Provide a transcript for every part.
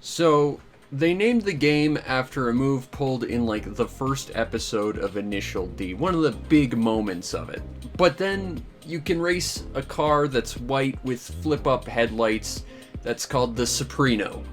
So, they named the game after a move pulled in like the first episode of Initial D, one of the big moments of it. But then you can race a car that's white with flip-up headlights that's called the Soprano.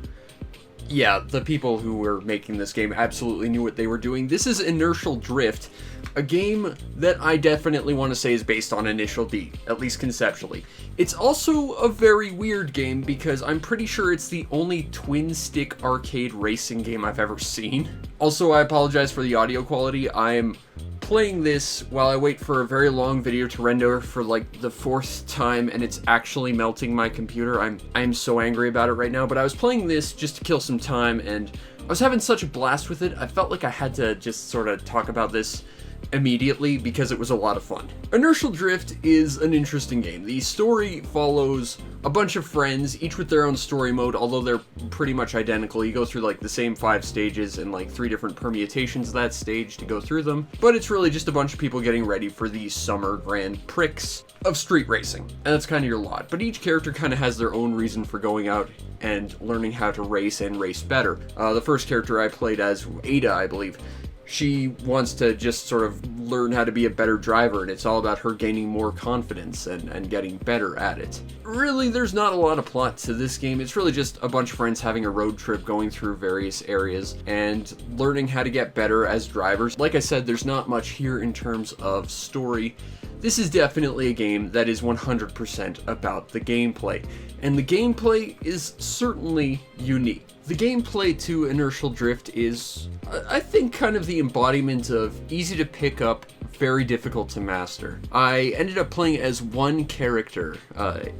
Yeah, the people who were making this game absolutely knew what they were doing. This is Inertial Drift, a game that I definitely want to say is based on Initial D, at least conceptually. It's also a very weird game because I'm pretty sure it's the only twin-stick arcade racing game I've ever seen. Also, I apologize for the audio quality. I'm playing this while I wait for a very long video to render for like the 4th time, and it's actually melting my computer. I'm so angry about it right now, but I was playing this just to kill some time, and I was having such a blast with it. I felt like I had to just sort of talk about this immediately because it was a lot of fun. Inertial Drift is an interesting game. The story follows a bunch of friends, each with their own story mode, although they're pretty much identical. You go through like the same 5 stages and like 3 different permutations of that stage to go through them, but it's really just a bunch of people getting ready for the summer Grand Prix of street racing, and that's kind of your lot. But each character kind of has their own reason for going out and learning how to race and race better. The first character I played as, Ada, I believe, she wants to just sort of learn how to be a better driver, and it's all about her gaining more confidence and getting better at it. Really, there's not a lot of plot to this game. It's really just a bunch of friends having a road trip going through various areas and learning how to get better as drivers. Like I said, there's not much here in terms of story. This is definitely a game that is 100% about the gameplay, and the gameplay is certainly unique. The gameplay to Inertial Drift is, I think, kind of the embodiment of easy to pick up, very difficult to master. I ended up playing as one character,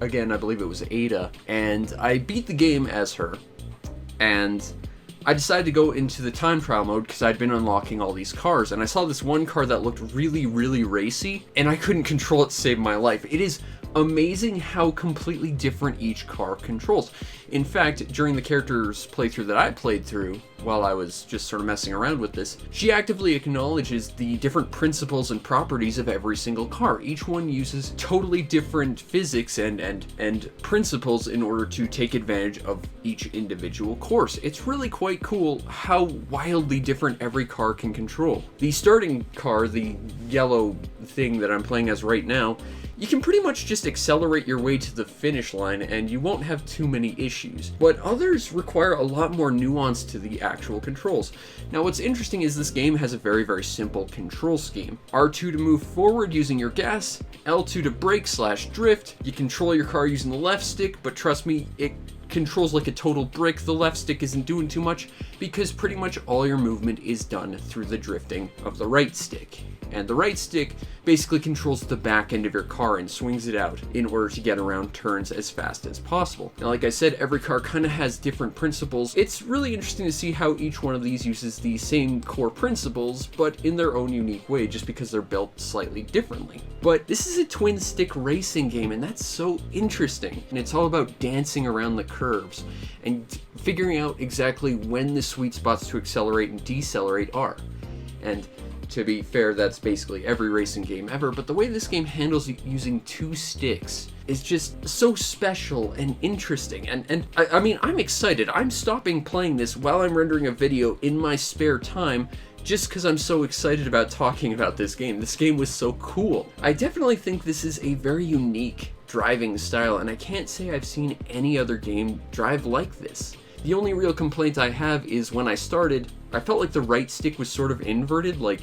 again, I believe it was Ada, and I beat the game as her, and I decided to go into the time trial mode because I'd been unlocking all these cars, and I saw this one car that looked really, really racy, and I couldn't control it to save my life. It is amazing how completely different each car controls. In fact, during the character's playthrough that I played through, while I was just sort of messing around with this, she actively acknowledges the different principles and properties of every single car. Each one uses totally different physics and principles in order to take advantage of each individual course. It's really quite cool how wildly different every car can control. The starting car, the yellow thing that I'm playing as right now, you can pretty much just accelerate your way to the finish line and you won't have too many issues. But others require a lot more nuance to the actual controls. Now what's interesting is this game has a very, very simple control scheme. R2 to move forward using your gas, L2 to brake/drift. You control your car using the left stick, but trust me, it controls like a total brick. The left stick isn't doing too much because pretty much all your movement is done through the drifting of the right stick. And the right stick basically controls the back end of your car and swings it out in order to get around turns as fast as possible. Now, like I said, every car kind of has different principles. It's really interesting to see how each one of these uses the same core principles, but in their own unique way, just because they're built slightly differently. But this is a twin stick racing game, and that's so interesting. And it's all about dancing around the curves and figuring out exactly when the sweet spots to accelerate and decelerate are. And to be fair, that's basically every racing game ever, but the way this game handles using 2 sticks is just so special and interesting, and I mean, I'm excited. I'm stopping playing this while I'm rendering a video in my spare time just because I'm so excited about talking about this game. This game was so cool. I definitely think this is a very unique driving style, and I can't say I've seen any other game drive like this. The only real complaint I have is when I started, I felt like the right stick was sort of inverted, like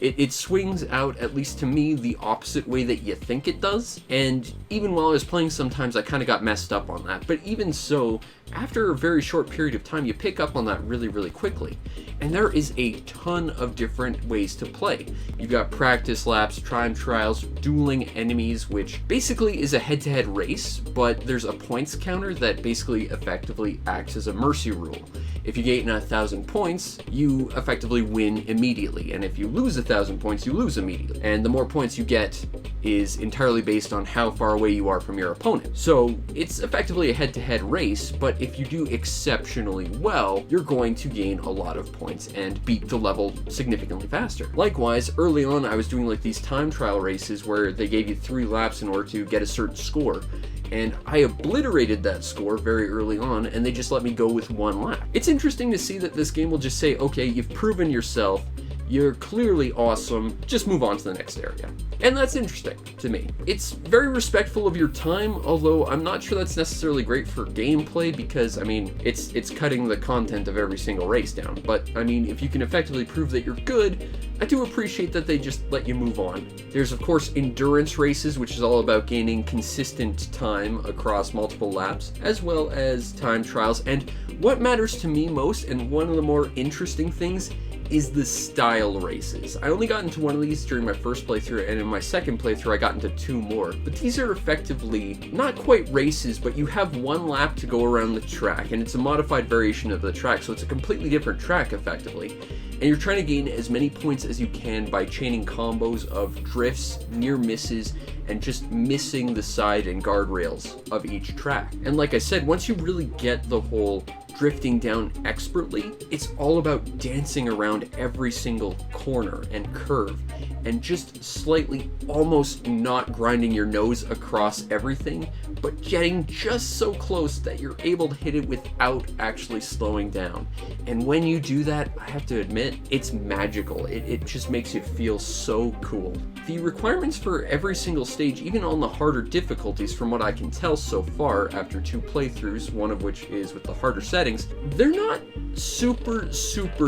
it swings out, at least to me, the opposite way that you think it does. And even while I was playing, sometimes I kind of got messed up on that. But even so, after a very short period of time, you pick up on that really, really quickly. And there is a ton of different ways to play. You've got practice laps, time trials, dueling enemies, which basically is a head-to-head race, but there's a points counter that basically effectively acts as a mercy rule. If you gain 1,000 points, you effectively win immediately, and if you lose 1,000 points, you lose immediately. And the more points you get, is entirely based on how far away you are from your opponent. So it's effectively a head-to-head race, but if you do exceptionally well, you're going to gain a lot of points and beat the level significantly faster. Likewise, early on I was doing like these time trial races where they gave you 3 laps in order to get a certain score. And I obliterated that score very early on, and they just let me go with 1 lap. It's interesting to see that this game will just say, okay, you've proven yourself, you're clearly awesome, just move on to the next area. And that's interesting to me. It's very respectful of your time, although I'm not sure that's necessarily great for gameplay because, I mean, it's cutting the content of every single race down. But, I mean, if you can effectively prove that you're good, I do appreciate that they just let you move on. There's, of course, endurance races, which is all about gaining consistent time across multiple laps, as well as time trials. And what matters to me most, and one of the more interesting things, is the style races. I only got into one of these during my first playthrough, and in my second playthrough I got into 2 more. But these are effectively not quite races, but you have 1 lap to go around the track, and it's a modified variation of the track, so it's a completely different track effectively. And you're trying to gain as many points as you can by chaining combos of drifts, near misses, and just missing the side and guardrails of each track. And like I said, once you really get the whole drifting down expertly, it's all about dancing around every single corner and curve and just slightly almost not grinding your nose across everything, but getting just so close that you're able to hit it without actually slowing down. And when you do that, I have to admit, it's magical. It just makes you feel so cool. The requirements for every single stage, even on the harder difficulties from what I can tell so far after 2 playthroughs, one of which is with the harder settings, they're not super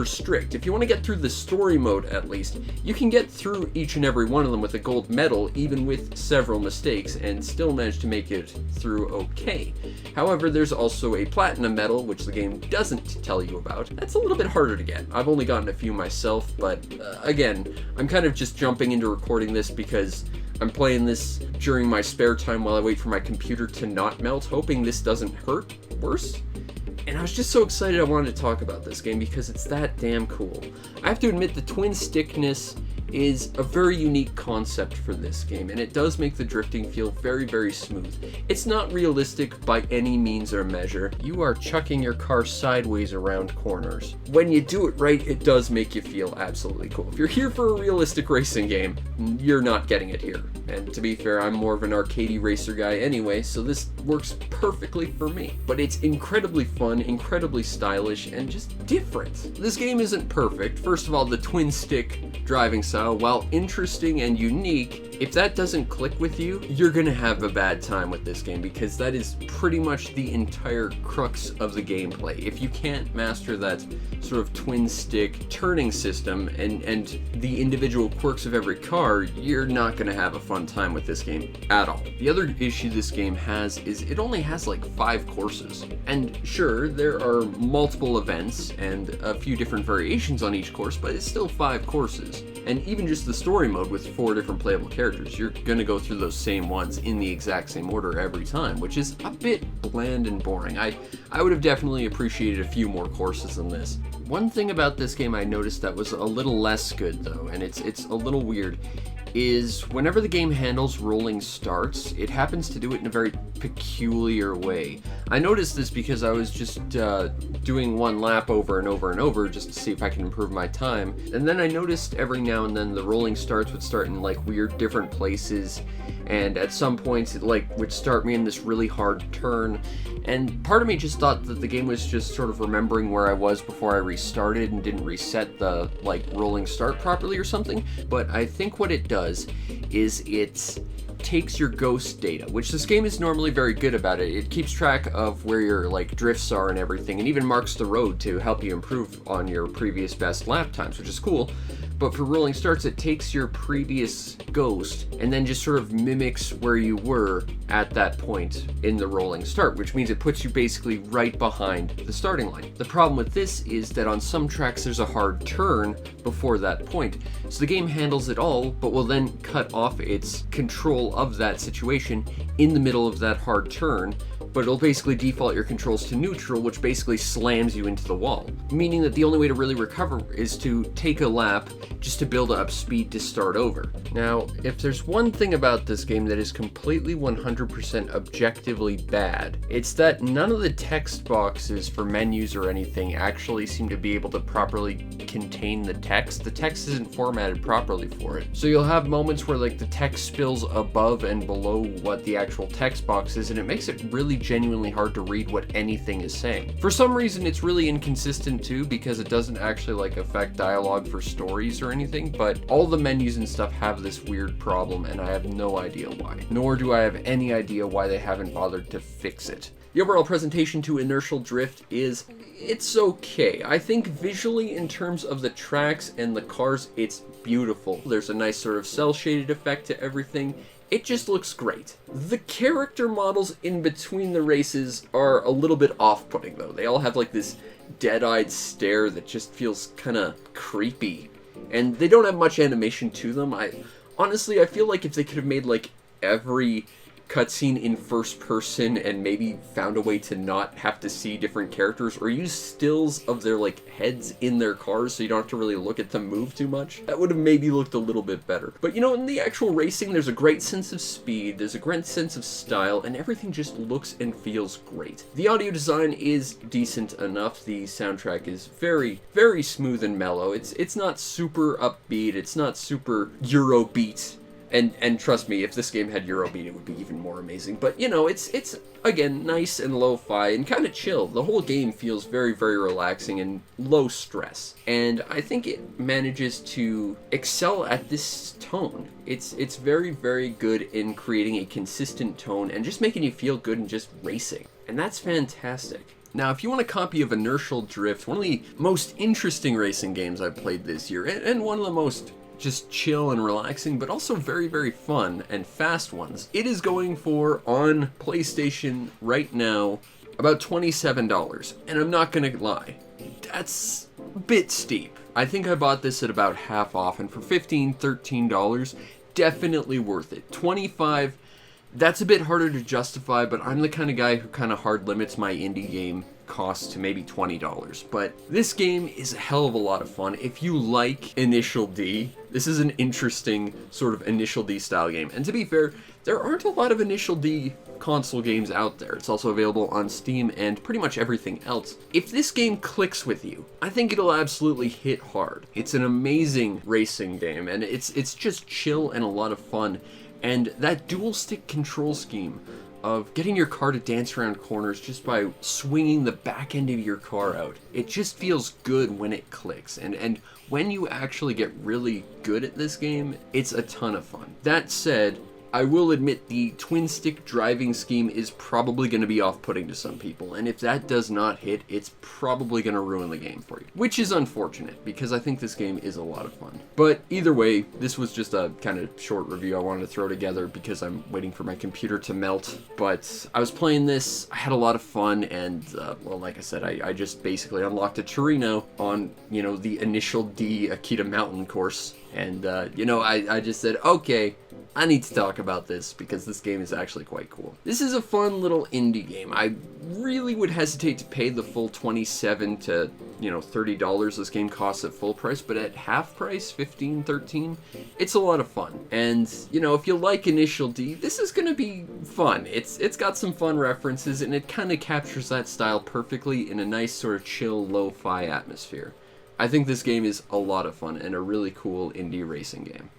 strict. If you want to get through the story mode at least, you can get through each and every one of them with a gold medal, even with several mistakes, and still manage to make it through okay. However, there's also a platinum medal, which the game doesn't tell you about. That's a little bit harder to get. I've only gotten a few myself, but again, I'm kind of just jumping into recording this because I'm playing this during my spare time while I wait for my computer to not melt, hoping this doesn't hurt worse. And I was just so excited I wanted to talk about this game because it's that damn cool. I have to admit the twin stickness is a very unique concept for this game, and it does make the drifting feel very smooth. It's not realistic by any means or measure. You are chucking your car sideways around corners. When you do it right, it does make you feel absolutely cool. If you're here for a realistic racing game, you're not getting it here. And to be fair, I'm more of an arcadey racer guy anyway, so this works perfectly for me. But it's incredibly fun, incredibly stylish, and just different. This game isn't perfect. First of all, the twin stick driving style, while interesting and unique, if that doesn't click with you, you're gonna have a bad time with this game because that is pretty much the entire crux of the gameplay. If you can't master that sort of twin stick turning system and the individual quirks of every car, you're not gonna have a fun time with this game at all. The other issue this game has is it only has like 5 courses. And sure, there are multiple events and a few different variations on each course, but it's still 5 courses. And even just the story mode with 4 different playable characters, you're gonna go through those same ones in the exact same order every time, which is a bit bland and boring. I would have definitely appreciated a few more courses than this. One thing about this game I noticed that was a little less good though, and it's a little weird, is whenever the game handles rolling starts, it happens to do it in a very peculiar way. I noticed this because I was just doing 1 lap over and over just to see if I can improve my time, and then I noticed every now and then the rolling starts would start in like weird different places, and at some points it like would start me in this really hard turn, and part of me just thought that the game was just sort of remembering where I was before I restarted and didn't reset the like rolling start properly or something. But I think what it does is it takes your ghost data, which this game is normally very good about it. It keeps track of where your like drifts are and everything, and even marks the road to help you improve on your previous best lap times, which is cool. But for rolling starts, it takes your previous ghost and then just sort of mimics where you were at that point in the rolling start, which means it puts you basically right behind the starting line. The problem with this is that on some tracks there's a hard turn before that point, so the game handles it all, but will then cut off its control of that situation in the middle of that hard turn but it'll basically default your controls to neutral, which basically slams you into the wall, meaning that the only way to really recover is to take a lap just to build up speed to start over. Now, if there's one thing about this game that is completely 100% objectively bad, it's that none of the text boxes for menus or anything actually seem to be able to properly contain the text. The text isn't formatted properly for it. So you'll have moments where like the text spills above and below what the actual text box is, and it makes it really genuinely hard to read what anything is saying. For some reason, it's really inconsistent too, because it doesn't actually like affect dialogue for stories or anything, but all the menus and stuff have this weird problem, and I have no idea why. Nor do I have any idea why they haven't bothered to fix it. The overall presentation to Inertial Drift it's okay. I think visually, in terms of the tracks and the cars, it's beautiful. There's a nice sort of cel-shaded effect to everything. It just looks great. The character models in between the races are a little bit off-putting though. They all have like this dead-eyed stare that just feels kind of creepy. And they don't have much animation to them. Honestly, I feel like if they could have made like every cutscene in first person and maybe found a way to not have to see different characters, or use stills of their like heads in their cars so you don't have to really look at them move too much, that would have maybe looked a little bit better. But you know, in the actual racing, there's a great sense of speed, there's a great sense of style, and everything just looks and feels great. The audio design is decent enough. The soundtrack is very, very smooth and mellow. It's not super upbeat, it's not super Eurobeat. And trust me, if this game had Eurobeat, it would be even more amazing. But, you know, it's again, nice and lo-fi and kind of chill. The whole game feels very, very relaxing and low stress. And I think it manages to excel at this tone. It's very, very good in creating a consistent tone and just making you feel good and just racing. And that's fantastic. Now, if you want a copy of Inertial Drift, one of the most interesting racing games I've played this year, and one of the most just chill and relaxing, but also very, very fun and fast ones, it is going for, on PlayStation right now, about $27. And I'm not gonna lie, that's a bit steep. I think I bought this at about half off, and for $15, $13, definitely worth it. $25, that's a bit harder to justify, but I'm the kind of guy who kind of hard limits my indie game costs to maybe $20. But this game is a hell of a lot of fun. If you like Initial D, this is an interesting sort of Initial D style game. And to be fair, there aren't a lot of Initial D console games out there. It's also available on Steam and pretty much everything else. If this game clicks with you, I think it'll absolutely hit hard. It's an amazing racing game, and it's just chill and a lot of fun. And that dual stick control scheme of getting your car to dance around corners just by swinging the back end of your car out, it just feels good when it clicks. And when you actually get really good at this game, it's a ton of fun. That said, I will admit the twin stick driving scheme is probably going to be off-putting to some people, and if that does not hit, it's probably going to ruin the game for you. Which is unfortunate, because I think this game is a lot of fun. But either way, this was just a kind of short review I wanted to throw together because I'm waiting for my computer to melt. But I was playing this, I had a lot of fun, and well, like I said, I just basically unlocked a Torino on, you know, the Initial D Akita Mountain course. And, you know, I just said, okay, I need to talk about this because this game is actually quite cool. This is a fun little indie game. I really would hesitate to pay the full $27 to, you know, $30 this game costs at full price, but at half price, $15, $13, it's a lot of fun. And, you know, if you like Initial D, this is going to be fun. It's got some fun references, and it kind of captures that style perfectly in a nice sort of chill, lo-fi atmosphere. I think this game is a lot of fun and a really cool indie racing game.